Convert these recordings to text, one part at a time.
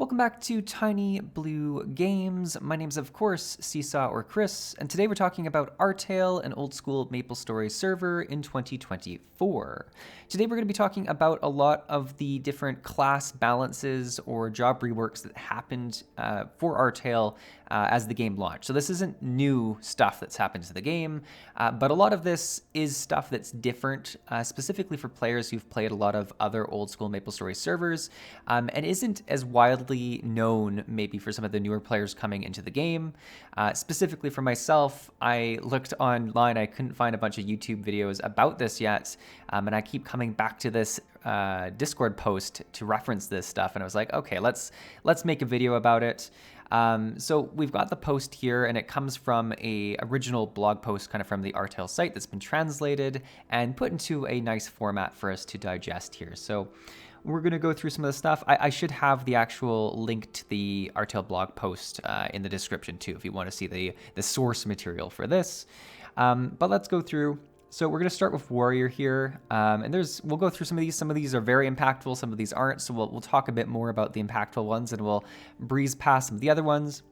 Welcome back to Tiny Blue Games. My name's of course Csaw or Chris, and today we're talking about Artale, an old school MapleStory server in 2024. Today we're going to be talking about a lot of the different class balances or job reworks that happened for Artale as the game launched. So this isn't new stuff that's happened to the game, but a lot of this is stuff that's different, specifically for players who've played a lot of other old school MapleStory servers, and isn't as widely known maybe for some of the newer players coming into the game. Specifically for myself, I looked online, I couldn't find a bunch of YouTube videos about this yet, and I keep coming back to this Discord post to reference this stuff, and I was like, okay, let's make a video about it. So we've got the post here, and it comes from a original blog post kind of from the Artale site that's been translated and put into a nice format for us to digest here. So we're going to go through some of the stuff. I should have the actual link to the Artale blog post in the description too, if you want to see the source material for this. But let's go through. So we're going to start with Warrior here, and we'll go through some of these. Some of these are very impactful, some of these aren't, so we'll talk a bit more about the impactful ones, and we'll breeze past some of the other ones.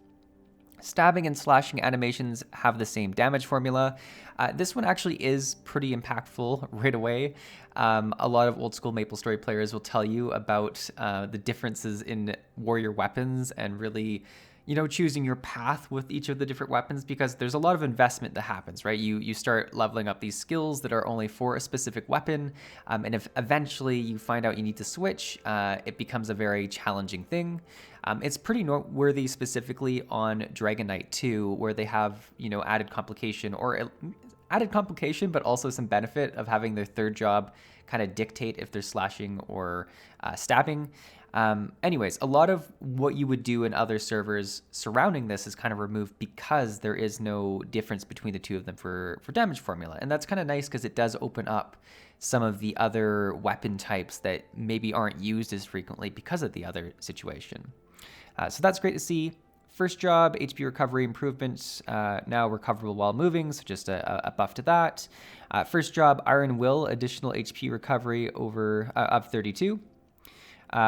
Stabbing and slashing animations have the same damage formula. This one actually is pretty impactful right away. A lot of old school MapleStory players will tell you about the differences in warrior weapons and really, choosing your path with each of the different weapons, because there's a lot of investment that happens, right? You start leveling up these skills that are only for a specific weapon, and if eventually you find out you need to switch, it becomes a very challenging thing. It's pretty noteworthy specifically on Dragon Knight 2, where they have, added complication, but also some benefit of having their third job kind of dictate if they're slashing or stabbing. Anyways, a lot of what you would do in other servers surrounding this is kind of removed because there is no difference between the two of them for damage formula. And that's kind of nice because it does open up some of the other weapon types that maybe aren't used as frequently because of the other situation. So that's great to see. First job, HP recovery improvements, now recoverable while moving, so just a buff to that. First job, Iron Will, additional HP recovery of 32.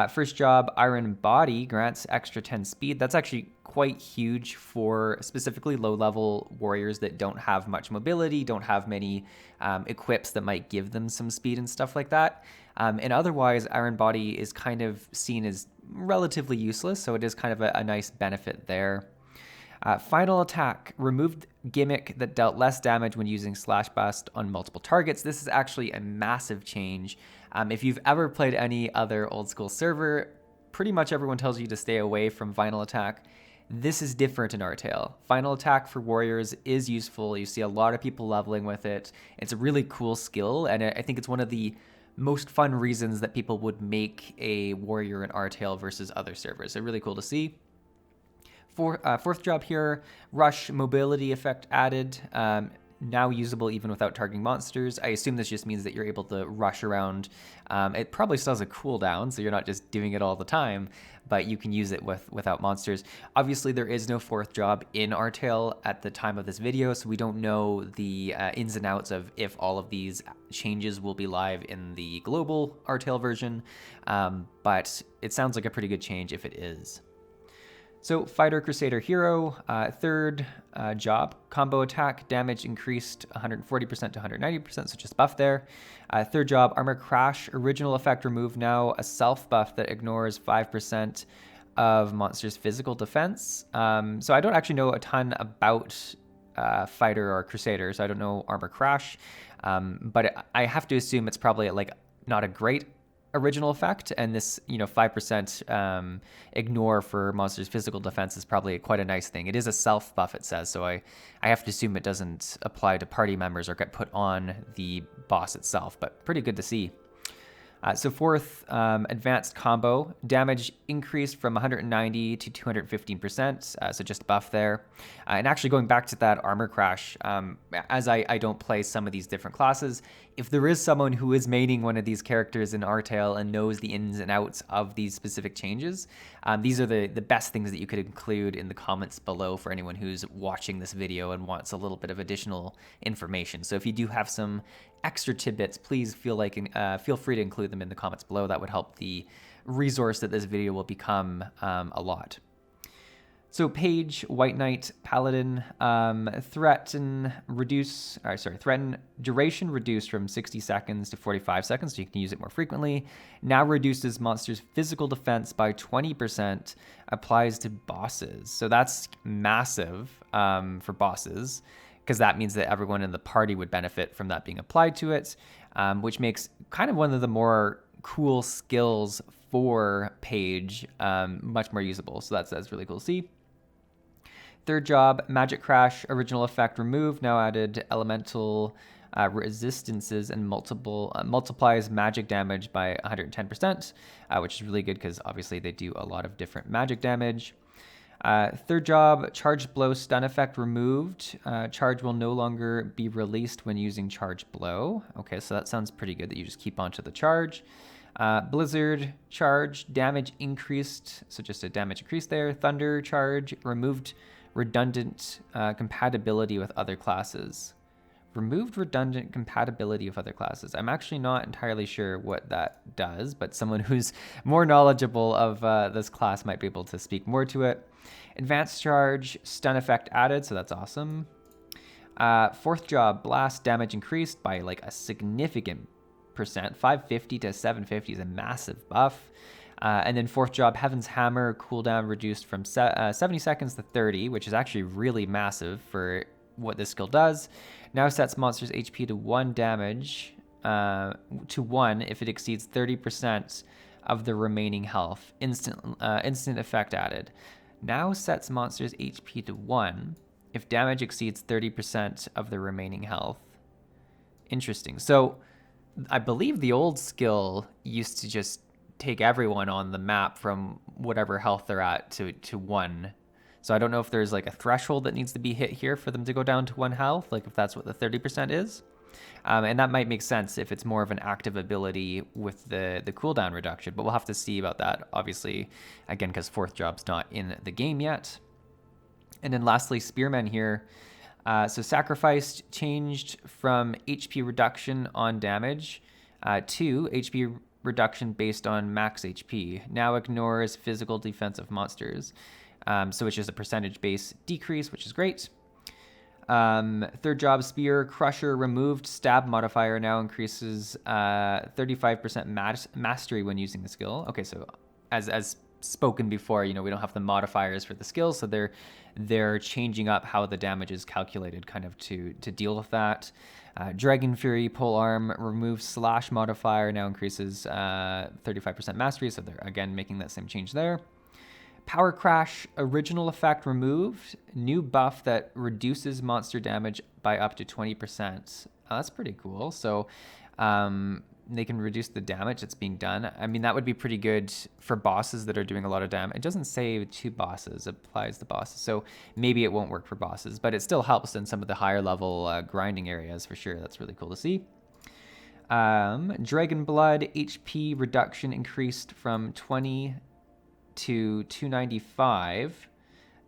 First job, Iron Body grants extra 10 speed. That's actually quite huge for specifically low-level warriors that don't have much mobility, don't have many equips that might give them some speed and stuff like that. And otherwise, Iron Body is kind of seen as relatively useless, so it is kind of a nice benefit there. Final attack, removed gimmick that dealt less damage when using Slash Bust on multiple targets. This is actually a massive change. If you've ever played any other old school server, pretty much everyone tells you to stay away from Final Attack. This is different in Artale. Final Attack for warriors is useful. You see a lot of people leveling with it. It's a really cool skill, and I think it's one of the most fun reasons that people would make a warrior in Artale versus other servers. So really cool to see. Fourth job here, Rush mobility effect added. Now usable even without targeting monsters. I assume this just means that you're able to rush around. It probably still has a cooldown, so you're not just doing it all the time, but you can use it without monsters. Obviously, there is no fourth job in Artale at the time of this video, so we don't know the ins and outs of if all of these changes will be live in the global Artale version, but it sounds like a pretty good change if it is. So Fighter, Crusader, Hero, third job, combo attack, damage increased 140% to 190%, so just buff there. Third job, Armor Crash, original effect removed, now a self buff that ignores 5% of monster's physical defense. So I don't actually know a ton about Fighter or Crusader, so I don't know Armor Crash, but I have to assume it's probably like not a great original effect, and this 5% ignore for monsters physical defense is probably quite a nice thing. It is a self buff, it says, so I have to assume it doesn't apply to party members or get put on the boss itself, but pretty good to see. So fourth, advanced combo, damage increased from 190 to 215%, so just a buff there. And actually going back to that Armor Crash, as I don't play some of these different classes, if there is someone who is maining one of these characters in Artale and knows the ins and outs of these specific changes, these are the best things that you could include in the comments below for anyone who's watching this video and wants a little bit of additional information. So if you do have some extra tidbits, please feel free to include them in the comments below. That would help the resource that this video will become a lot. So Page, White Knight, Paladin, threaten duration reduced from 60 seconds to 45 seconds, so you can use it more frequently. Now reduces monsters' physical defense by 20%, applies to bosses. So that's massive for bosses, because that means that everyone in the party would benefit from that being applied to it, which makes kind of one of the more cool skills for Page much more usable. So that's really cool to see. Third job, Magic Crash, original effect removed, now added elemental resistances and multiplies magic damage by 110%, which is really good because obviously they do a lot of different magic damage. Third job, Charged Blow stun effect removed. Charge will no longer be released when using Charged Blow. Okay, so that sounds pretty good that you just keep onto the charge. Blizzard Charge, damage increased, so just a damage increase there. Thunder Charge, removed redundant compatibility with other classes. Removed redundant compatibility with other classes. I'm actually not entirely sure what that does, but someone who's more knowledgeable of this class might be able to speak more to it. Advanced Charge, stun effect added, so that's awesome. Fourth job, blast damage increased by like a significant percent. 550 to 750 is a massive buff. And then fourth job, Heaven's Hammer, cooldown reduced from 70 seconds to 30, which is actually really massive for what this skill does. Now sets monsters' HP to 1 damage, to 1 if it exceeds 30% of the remaining health. Instant effect added. Now sets monsters' HP to 1 if damage exceeds 30% of the remaining health. Interesting. So I believe the old skill used to just take everyone on the map from whatever health they're at to 1. So I don't know if there's like a threshold that needs to be hit here for them to go down to 1 health, like if that's what the 30% is. And that might make sense if it's more of an active ability with the cooldown reduction, but we'll have to see about that, obviously, again, because fourth job's not in the game yet. And then lastly, Spearmen here. So Sacrificed changed from HP reduction on damage to HP reduction based on max HP. Now ignores physical defensive monsters. So it's just a percentage-based decrease, which is great. Third job, Spear Crusher removed. Stab modifier now increases 35% mastery when using the skill. Okay, so as spoken before, we don't have the modifiers for the skills, so they're changing up how the damage is calculated kind of to deal with that. Dragon Fury Polearm removes slash modifier, now increases 35% mastery, so they're again making that same change there. Power Crash, original effect removed. New buff that reduces monster damage by up to 20%. That's pretty cool. So they can reduce the damage that's being done. I mean, that would be pretty good for bosses that are doing a lot of damage. It doesn't say to bosses, it applies to bosses. So maybe it won't work for bosses, but it still helps in some of the higher level grinding areas for sure. That's really cool to see. Dragon Blood, HP reduction increased from 20 to 295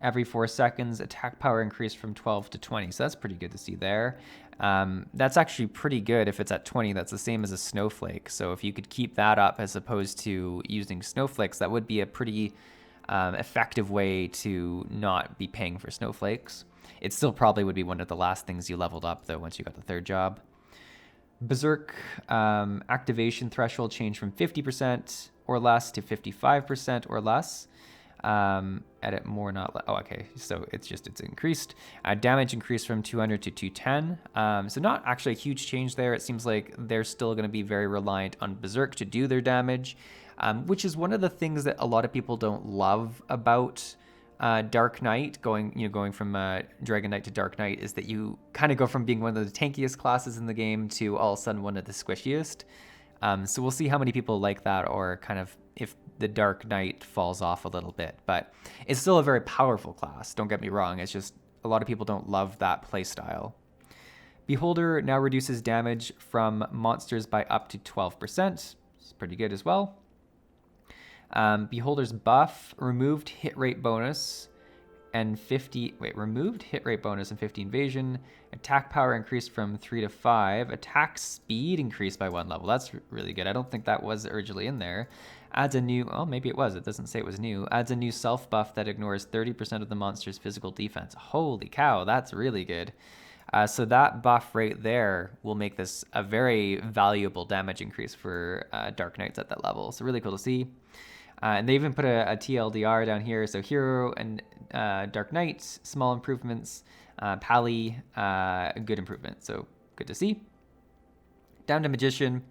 every 4 seconds. Attack power increased from 12 to 20. So that's pretty good to see there. That's actually pretty good if it's at 20. That's the same as a snowflake. So if you could keep that up as opposed to using snowflakes, that would be a pretty effective way to not be paying for snowflakes. It still probably would be one of the last things you leveled up, though, once you got the third job. Berserk activation threshold changed from 50% or less to 55% or less. Edit more, not less. Oh, okay. So it's increased. Damage increased from 200 to 210. So not actually a huge change there. It seems like they're still going to be very reliant on Berserk to do their damage, which is one of the things that a lot of people don't love about Dark Knight. Going from Dragon Knight to Dark Knight is that you kind of go from being one of the tankiest classes in the game to all of a sudden one of the squishiest. So we'll see how many people like that, or kind of if the Dark Knight falls off a little bit. But it's still a very powerful class, don't get me wrong. It's just a lot of people don't love that playstyle. Beholder now reduces damage from monsters by up to 12%. It's pretty good as well. Beholder's buff removed hit rate bonus and 50, removed hit rate bonus and 50 invasion. Attack power increased from 3 to 5. Attack speed increased by 1 level. That's really good. I don't think that was originally in there. Adds a new, oh, maybe it was. It doesn't say it was new. Adds a new self buff that ignores 30% of the monster's physical defense. Holy cow, that's really good. So that buff right there will make this a very valuable damage increase for Dark Knights at that level. So really cool to see. And they even put a TLDR down here. So Hero and Dark Knight, small improvements. Pally, good improvement. So good to see. Down to Magician.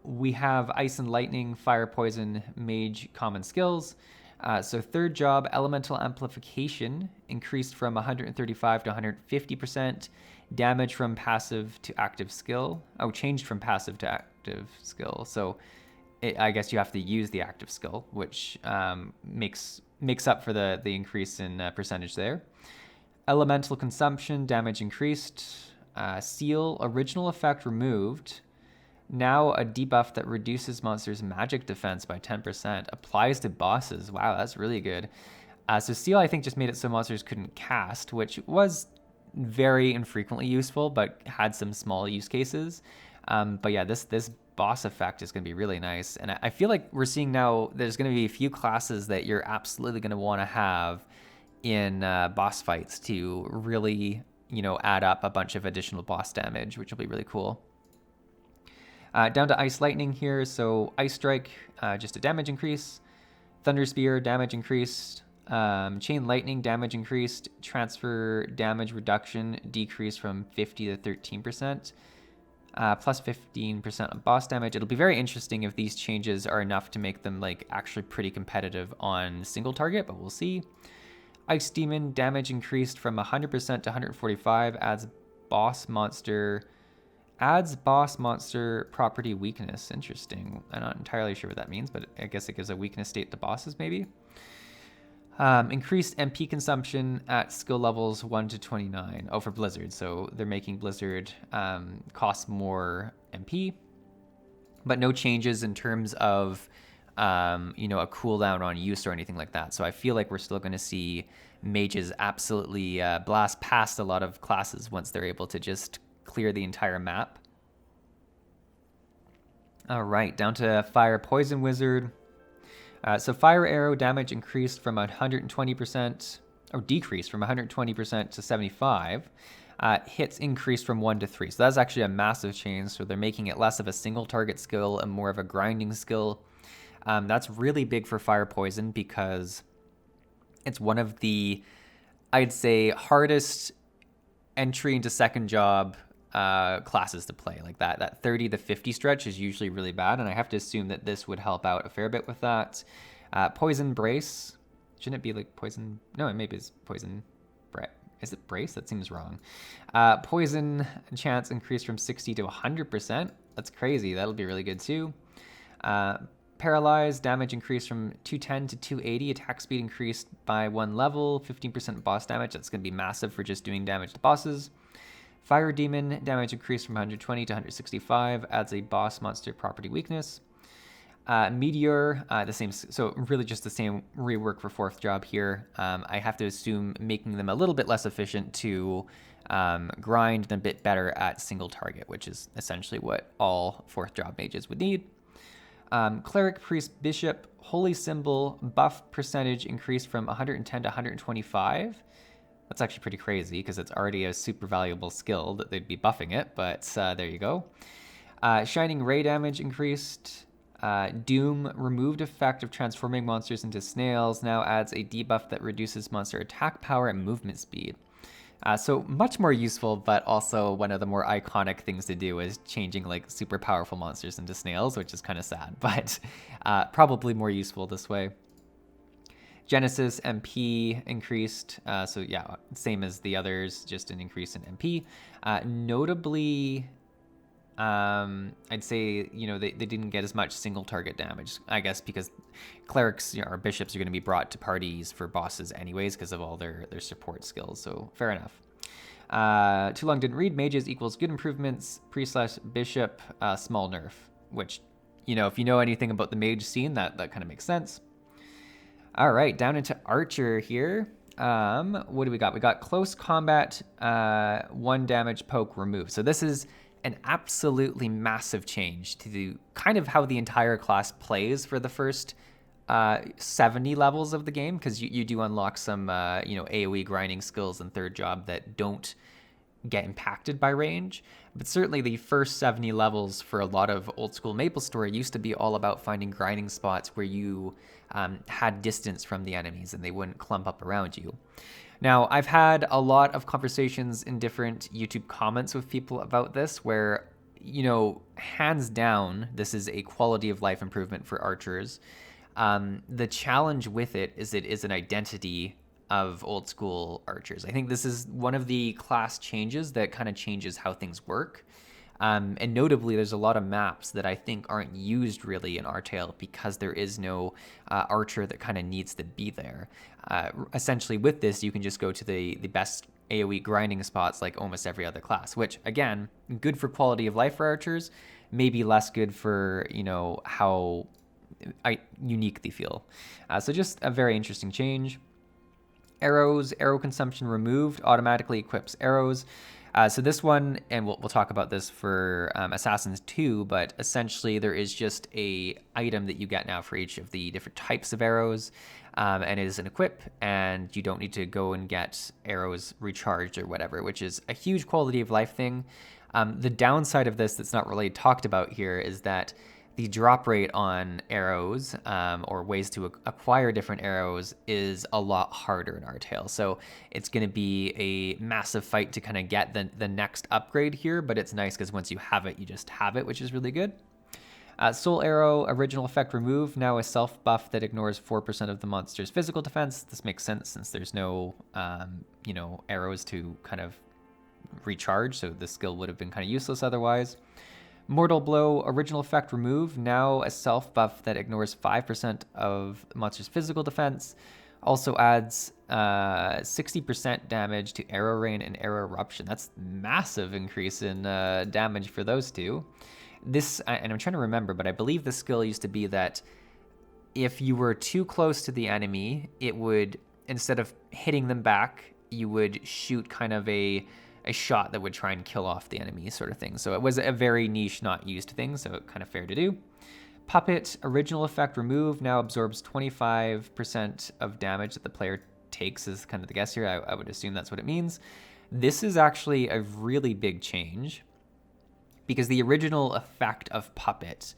We have Ice and Lightning, Fire, Poison, Mage, common skills. So third job, Elemental Amplification, increased from 135 to 150%. Damage from passive to active skill. Oh, changed from passive to active skill. So I guess you have to use the active skill, which makes up for the increase in percentage there. Elemental Consumption, damage increased. Seal, original effect removed. Now a debuff that reduces monsters' magic defense by 10%. Applies to bosses. Wow, that's really good. So Seal, I think, just made it so monsters couldn't cast, which was very infrequently useful, but had some small use cases. But yeah, this boss effect is going to be really nice. And I feel like we're seeing now there's going to be a few classes that you're absolutely going to want to have in boss fights to really, add up a bunch of additional boss damage, which will be really cool. Down to Ice Lightning here. So Ice Strike, just a damage increase. Thunder Spear, damage increased. Chain Lightning, damage increased. Transfer damage reduction decreased from 50 to 13%. Plus 15% on boss damage. It'll be very interesting if these changes are enough to make them actually pretty competitive on single target, but we'll see. Ice Demon, damage increased from 100% to 145. Adds boss monster property weakness. Interesting. I'm not entirely sure what that means, but I guess it gives a weakness state to bosses maybe. Increased MP consumption at skill levels 1 to 29. Oh, for Blizzard. So they're making Blizzard cost more MP, but no changes in terms of a cooldown on use or anything like that. So I feel like we're still going to see mages absolutely blast past a lot of classes once they're able to just clear the entire map. All right, down to Fire Poison Wizard. So Fire Arrow damage increased from 120%, or decreased from 120% to 75. Hits increased from 1 to 3. So that's actually a massive change. So they're making it less of a single target skill and more of a grinding skill. That's really big for Fire Poison because it's one of the, I'd say, hardest entry into second job classes to play. Like that 30 to 50 stretch is usually really bad, and I have to assume that this would help out a fair bit with that. Poison Brace. Shouldn't it be like Poison? No, it maybe is Poison Brace. Is it Brace? That seems wrong. Poison chance increased from 60 to 100%. That's crazy. That'll be really good too. Paralyzed, damage increased from 210 to 280. Attack speed increased by 1 level. 15% boss damage. That's going to be massive for just doing damage to bosses. Fire Demon, damage increased from 120 to 165. Adds a boss monster property weakness. Meteor, the same. So really just the same rework for fourth job here. I have to assume making them a little bit less efficient to grind and a bit better at single target, which is essentially what all fourth job mages would need. Cleric, Priest, Bishop, Holy Symbol, buff percentage increased from 110 to 125. That's actually pretty crazy because it's already a super valuable skill that they'd be buffing it, but there you go. Shining Ray damage increased. Doom, removed effect of transforming monsters into snails, now adds a debuff that reduces monster attack power and movement speed. So much more useful, but also one of the more iconic things to do is changing like super powerful monsters into snails, which is kind of sad, but probably more useful this way. Genesis MP increased, so yeah, same as the others, just an increase in MP. Notably, I'd say, they didn't get as much single target damage, I guess, because clerics or bishops are going to be brought to parties for bosses anyways because of all their support skills, so fair enough. Too long didn't read. Mages equals good improvements. Priest/bishop, small nerf, which, if you know anything about the mage scene, that kind of makes sense. All right, down into Archer here. What do we got? We got close combat, 1 damage poke remove. So this is an absolutely massive change to kind of how the entire class plays for the first 70 levels of the game, because you do unlock some AoE grinding skills in third job that don't get impacted by range. But certainly the first 70 levels for a lot of old school MapleStory used to be all about finding grinding spots where you had distance from the enemies and they wouldn't clump up around you. Now, I've had a lot of conversations in different YouTube comments with people about this where, hands down, this is a quality of life improvement for archers. The challenge with it is an identity of old school archers. I think this is one of the class changes that kind of changes how things work. And notably, there's a lot of maps that I think aren't used really in Artale because there is no archer that kind of needs to be there. Essentially, with this, you can just go to the best AoE grinding spots like almost every other class, which, again, good for quality of life for archers, maybe less good for, how unique they feel. So just a very interesting change. Arrow consumption removed, automatically equips arrows. So this one, and we'll talk about this for Assassins 2, but essentially there is just a item that you get now for each of the different types of arrows, and it is an equip, and you don't need to go and get arrows recharged or whatever, which is a huge quality of life thing. The downside of this that's not really talked about here is that the drop rate on arrows, or ways to acquire different arrows, is a lot harder in Artale. So it's going to be a massive fight to kind of get the next upgrade here, but it's nice because once you have it, you just have it, which is really good. Soul Arrow, original effect removed, now a self buff that ignores 4% of the monster's physical defense. This makes sense since there's no, arrows to kind of recharge, so this skill would have been kind of useless otherwise. Mortal Blow, original effect removed, now a self buff that ignores 5% of the monster's physical defense. Also adds 60% damage to Arrow Rain and Arrow Eruption. That's massive increase in damage for those two. This, and I'm trying to remember, but I believe the skill used to be that if you were too close to the enemy, it would, instead of hitting them back, you would shoot kind of a shot that would try and kill off the enemy sort of thing. So it was a very niche, not used thing, so kind of fair to do. Puppet, original effect removed, now absorbs 25% of damage that the player takes is kind of the guess here. I would assume that's what it means. This is actually a really big change because the original effect of Puppet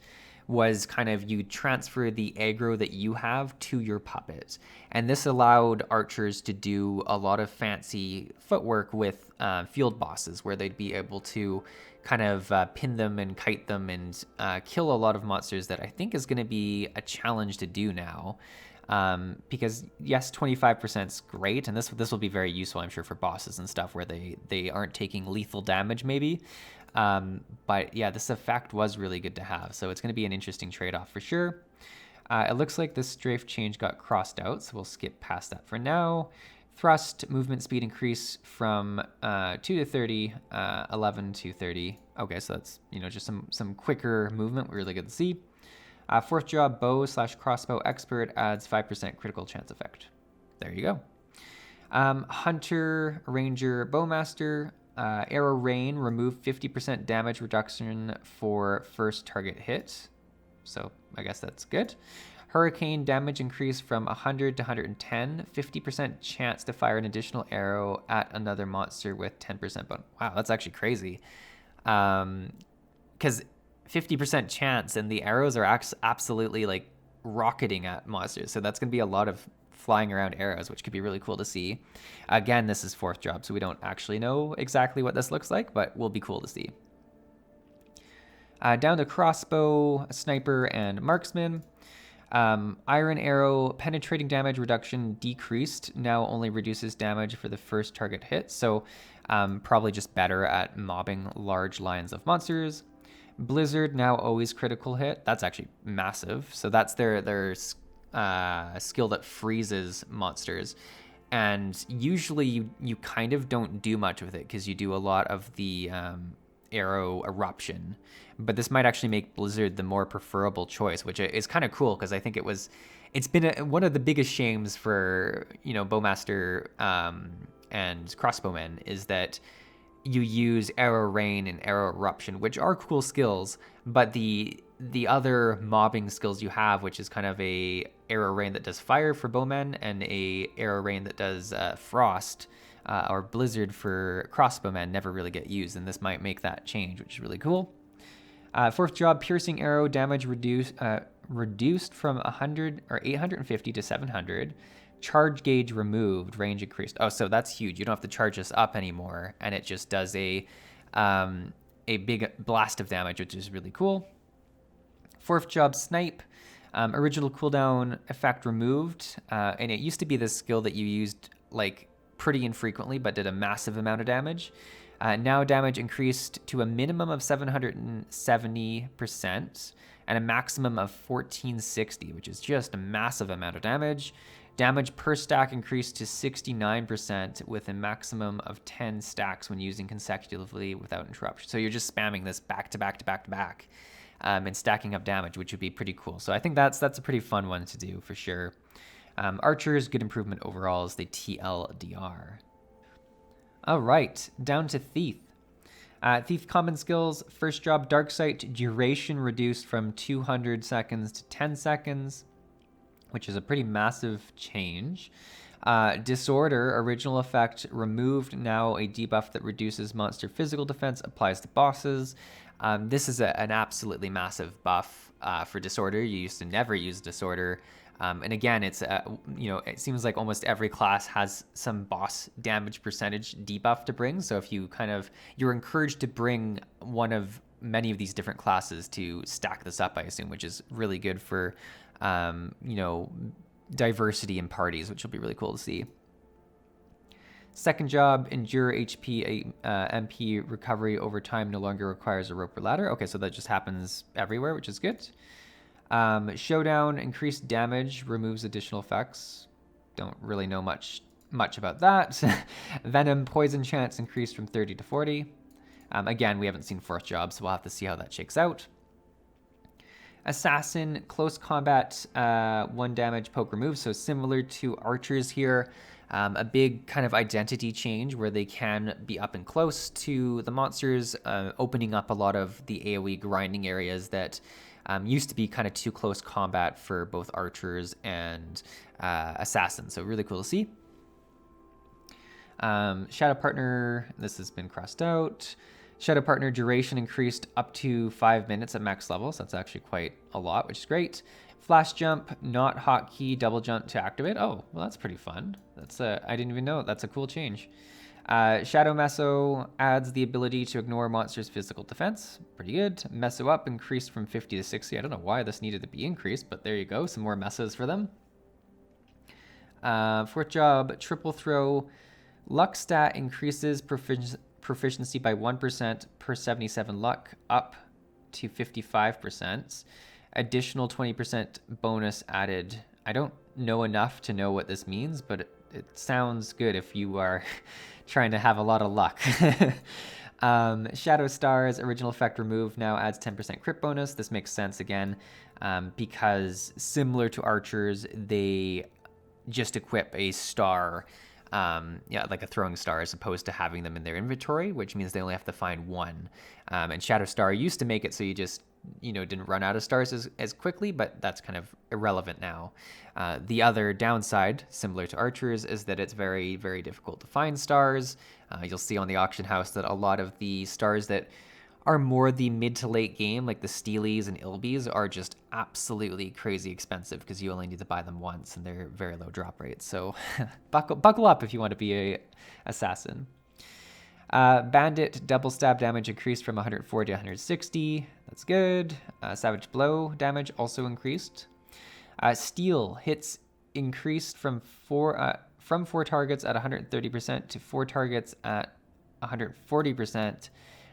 was kind of you transfer the aggro that you have to your puppet. And this allowed archers to do a lot of fancy footwork with field bosses where they'd be able to kind of pin them and kite them and kill a lot of monsters that I think is going to be a challenge to do now. Because yes, 25% is great, and this will be very useful, I'm sure, for bosses and stuff where they aren't taking lethal damage maybe. But yeah, this effect was really good to have, so it's going to be an interesting trade-off for sure. It looks like this strafe change got crossed out, so we'll skip past that for now. Thrust, movement speed increase from 2 to 30, 11 to 30. Okay, so that's, just some quicker movement, really good to see. Fourth job, bow / crossbow expert adds 5% critical chance effect. There you go. Hunter, ranger, bowmaster, arrow rain, remove 50% damage reduction for first target hit. So I guess that's good. Hurricane, damage increase from 100 to 110, 50% chance to fire an additional arrow at another monster with 10% bonus. Wow, that's actually crazy. Because 50% chance and the arrows are absolutely like rocketing at monsters. So that's going to be a lot of flying around arrows, which could be really cool to see. Again, this is fourth job, so we don't actually know exactly what this looks like, but will be cool to see. Down to crossbow, sniper, and marksman. Iron arrow, penetrating damage reduction decreased, now only reduces damage for the first target hit, so probably just better at mobbing large lines of monsters. Blizzard, now always critical hit. That's actually massive. So that's their skill that freezes monsters. And usually you kind of don't do much with it because you do a lot of the arrow eruption. But this might actually make Blizzard the more preferable choice, which is kind of cool because I think it's been one of the biggest shames for, Bowmaster and Crossbowmen is that you use Arrow Rain and Arrow Eruption, which are cool skills, but the other mobbing skills you have, which is kind of a Arrow Rain that does fire for Bowmen and a Arrow Rain that does frost or Blizzard for Crossbowmen, never really get used, and this might make that change, which is really cool. Fourth job, Piercing Arrow damage reduced from 100 or 850 to 700. Charge gauge removed, range increased. Oh, so that's huge. You don't have to charge this up anymore, and it just does a big blast of damage, which is really cool. Fourth job, Snipe. Original cooldown effect removed, and it used to be this skill that you used like pretty infrequently, but did a massive amount of damage. Now damage increased to a minimum of 770% and a maximum of 1460, which is just a massive amount of damage. Damage per stack increased to 69% with a maximum of 10 stacks when using consecutively without interruption. So you're just spamming this back to back to back to back and stacking up damage, which would be pretty cool. So I think that's a pretty fun one to do for sure. Archers, good improvement overall as they TLDR. All right, down to Thief. Thief common skills. First job, Darksight, duration reduced from 200 seconds to 10 seconds, which is a pretty massive change. Disorder, original effect removed, now a debuff that reduces monster physical defense, applies to bosses. This is an absolutely massive buff for Disorder. You used to never use Disorder. And again, it's it seems like almost every class has some boss damage percentage debuff to bring. So if you're encouraged to bring one of many of these different classes to stack this up, I assume, which is really good for diversity in parties, which will be really cool to see. Second job, Endure HP MP recovery over time no longer requires a rope or ladder. Okay, so that just happens everywhere, which is good. Showdown, increased damage, removes additional effects. Don't really know much about that. Venom, poison chance increased from 30 to 40. Again, we haven't seen fourth job, so we'll have to see how that shakes out. Assassin, close combat, 1 damage, poke removed. So similar to archers here, a big kind of identity change where they can be up and close to the monsters, opening up a lot of the AoE grinding areas that used to be kind of too close combat for both archers and assassins. So really cool to see. Shadow Partner, this has been crossed out. Shadow Partner duration increased up to 5 minutes at max level, so that's actually quite a lot, which is great. Flash Jump, not hotkey, double jump to activate. Oh, well, that's pretty fun. I didn't even know. That's a cool change. Shadow Meso adds the ability to ignore monsters' physical defense. Pretty good. Meso Up increased from 50 to 60. I don't know why this needed to be increased, but there you go. Some more messes for them. Fourth job, Triple Throw. Luck stat increases proficiency by 1% per 77 luck, up to 55%. Additional 20% bonus added. I don't know enough to know what this means, but it sounds good if you are trying to have a lot of luck. Shadow Stars, original effect removed, now adds 10% crit bonus. This makes sense again, because similar to archers, they just equip a star, like a throwing star, as opposed to having them in their inventory, which means they only have to find one. And Shadow Star used to make it so you just didn't run out of stars as quickly, but that's kind of irrelevant now. The other downside, similar to archers, is that it's very, very difficult to find stars. You'll see on the auction house that a lot of the stars that are more the mid to late game, like the Steelies and Ilbies, are just absolutely crazy expensive because you only need to buy them once and they're very low drop rates. So buckle up if you want to be a assassin. Bandit, double stab damage increased from 140 to 160. That's good. Savage Blow damage also increased. Steel hits increased from 4 targets at 130% to 4 targets at 140%.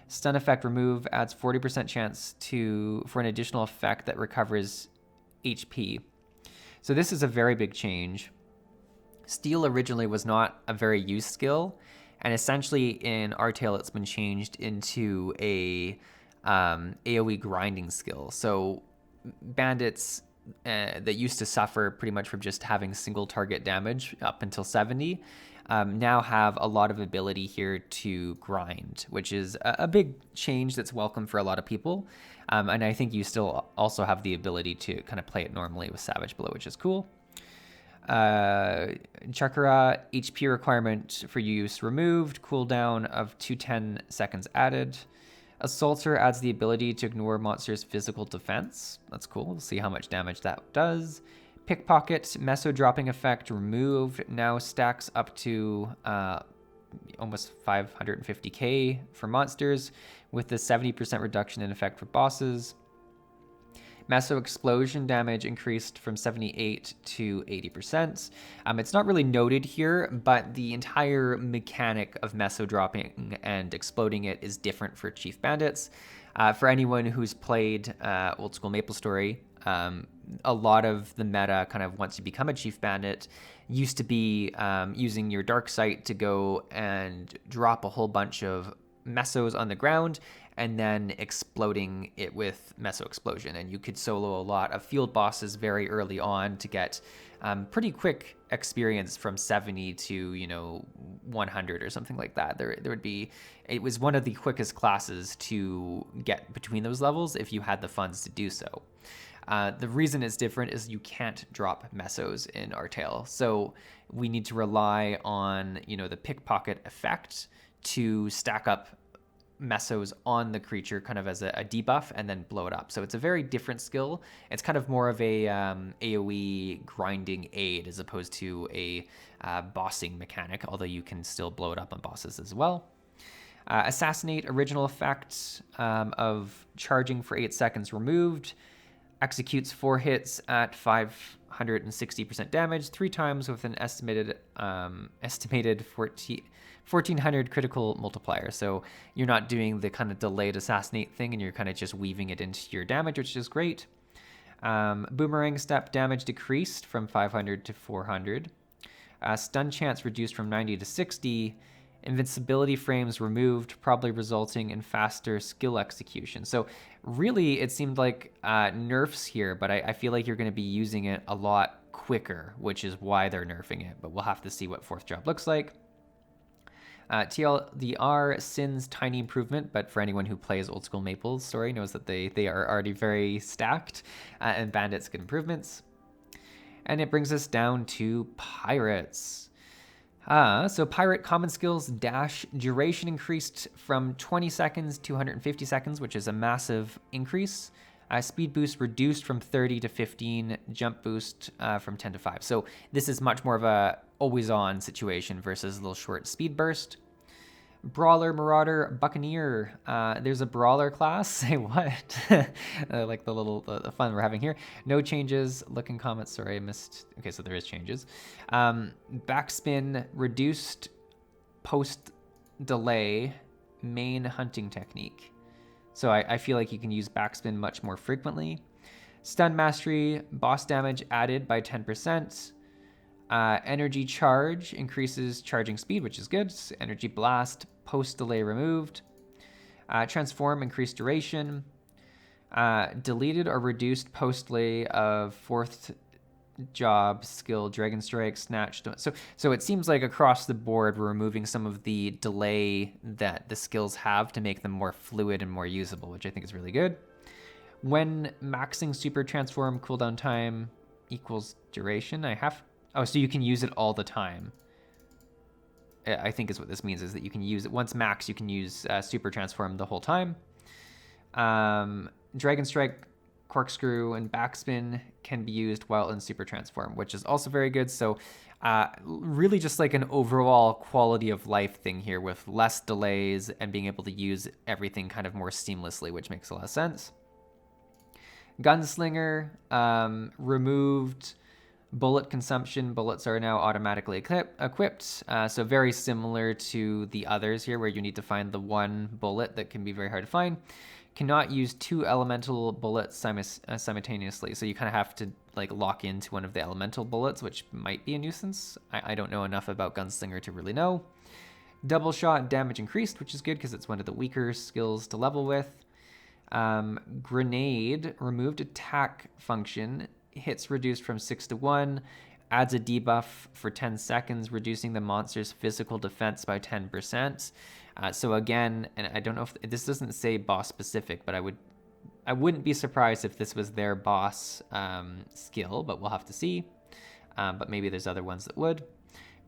Stun effect remove adds 40% chance for an additional effect that recovers HP. So this is a very big change. Steel originally was not a very used skill, And essentially in Artale, it's been changed into a AoE grinding skill. So bandits that used to suffer pretty much from just having single target damage up until 70 now have a lot of ability here to grind, which is a big change that's welcome for a lot of people. And I think you still also have the ability to kind of play it normally with Savage Blow, which is cool. Chakra HP requirement for use removed, cooldown of 210 seconds added. Assaulter adds the ability to ignore monsters' physical defense. That's cool. We'll see how much damage that does. Pickpocket meso dropping effect removed. Now stacks up to almost 550k for monsters, with the 70% reduction in effect for bosses. Meso explosion damage increased from 78 to 80%. It's not really noted here, but the entire mechanic of meso dropping and exploding it is different for Chief Bandits. For anyone who's played Old School MapleStory, a lot of the meta kind of once you become a Chief Bandit used to be using your dark sight to go and drop a whole bunch of mesos on the ground and then exploding it with meso explosion. And you could solo a lot of field bosses very early on to get pretty quick experience from 70 to 100 or something like that. It was one of the quickest classes to get between those levels if you had the funds to do so. The reason it's different is you can't drop mesos in Artale, so we need to rely on the pickpocket effect to stack up mesos on the creature kind of as a debuff and then blow it up. So it's a very different skill. It's kind of more of a AoE grinding aid as opposed to a bossing mechanic, although you can still blow it up on bosses as well. Assassinate original effect of charging for 8 seconds removed. Executes 4 hits at 560% damage 3 times with an estimated 1400 critical multiplier. So you're not doing the kind of delayed assassinate thing, and you're kind of just weaving it into your damage, which is great. Boomerang step damage decreased from 500 to 400. Stun chance reduced from 90 to 60. Invincibility frames removed, probably resulting in faster skill execution. So really, it seemed like nerfs here, but I feel like you're going to be using it a lot quicker, which is why they're nerfing it. But we'll have to see what 4th job looks like. TLDR Sin's tiny improvement, but for anyone who plays Old School MapleStory knows that they are already very stacked, and bandits get improvements. And it brings us down to pirates. So pirate common skills dash duration increased from 20 seconds to 150 seconds, which is a massive increase. Speed boost reduced from 30 to 15, jump boost from 10 to 5. So this is much more of a always on situation versus a little short speed burst. Brawler, Marauder, Buccaneer. There's a Brawler class. Say what? Like the fun we're having here. No changes. Look in comments. Sorry, I missed. Okay, so there is changes. Backspin reduced post delay main hunting technique. So I feel like you can use backspin much more frequently. Stun mastery, boss damage added by 10%. Energy charge increases charging speed, which is good. Energy blast, post delay removed. Transform, increased duration. Deleted or reduced post delay of 4th job skill, Dragon Strike, Snatch. So it seems like across the board we're removing some of the delay that the skills have to make them more fluid and more usable, which I think is really good. When maxing super transform, cooldown time equals duration. So you can use it all the time. I think is what this means, is that you can use it once max, you can use super transform the whole time. Dragon Strike, Corkscrew, and Backspin can be used while in super transform, which is also very good. So really just like an overall quality of life thing here with less delays and being able to use everything kind of more seamlessly, which makes a lot of sense. Gunslinger removed bullet consumption. Bullets are now automatically equipped. So very similar to the others here, where you need to find the one bullet that can be very hard to find. Cannot use 2 elemental bullets simultaneously. So you kind of have to like lock into one of the elemental bullets, which might be a nuisance. I don't know enough about Gunslinger to really know. Double shot damage increased, which is good because it's one of the weaker skills to level with. Grenade, removed attack function, hits reduced from 6 to 1, adds a debuff for 10 seconds, reducing the monster's physical defense by 10%. So again, and I don't know if this doesn't say boss specific, but I wouldn't be surprised if this was their boss skill, but we'll have to see. But maybe there's other ones that would.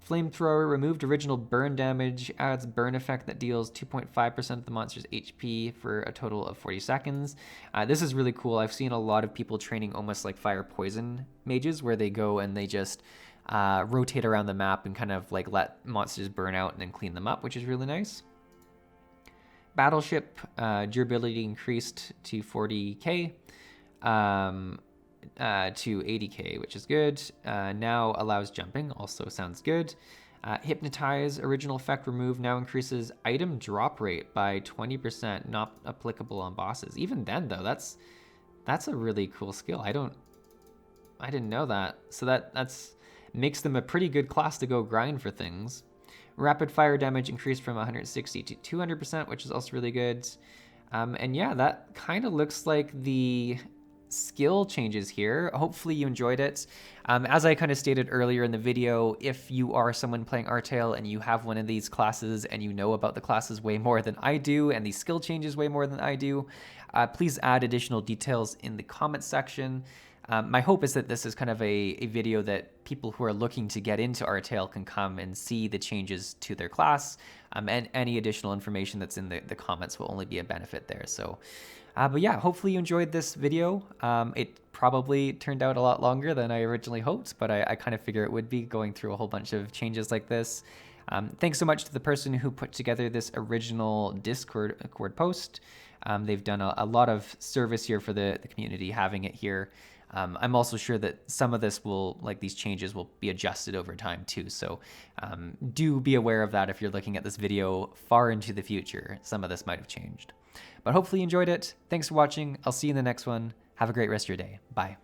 Flamethrower, removed original burn damage, adds burn effect that deals 2.5% of the monster's HP for a total of 40 seconds. This is really cool. I've seen a lot of people training almost like fire poison mages, where they go and they just rotate around the map and kind of like let monsters burn out and then clean them up, which is really nice. Battleship, durability increased to 40k. To 80k, which is good. Now allows jumping, also sounds good. Hypnotize, original effect removed, now increases item drop rate by 20%, not applicable on bosses. Even then though, that's a really cool skill. I didn't know that. So that's makes them a pretty good class to go grind for things. Rapid fire damage increased from 160 to 200%, which is also really good. And yeah, that kind of looks like the skill changes here. Hopefully you enjoyed it. As I kind of stated earlier in the video, if you are someone playing Artale and you have one of these classes and you know about the classes way more than I do and these skill changes way more than I do, please add additional details in the comments section. My hope is that this is kind of a video that people who are looking to get into Artale can come and see the changes to their class, and any additional information that's in the comments will only be a benefit there. So but yeah, hopefully you enjoyed this video. It probably turned out a lot longer than I originally hoped, but I kind of figure it would be going through a whole bunch of changes like this. Thanks so much to the person who put together this original Discord post. They've done a lot of service here for the community having it here. I'm also sure that some of this these changes will be adjusted over time too. So do be aware of that if you're looking at this video far into the future. Some of this might have changed. But hopefully you enjoyed it. Thanks for watching. I'll see you in the next one. Have a great rest of your day. Bye.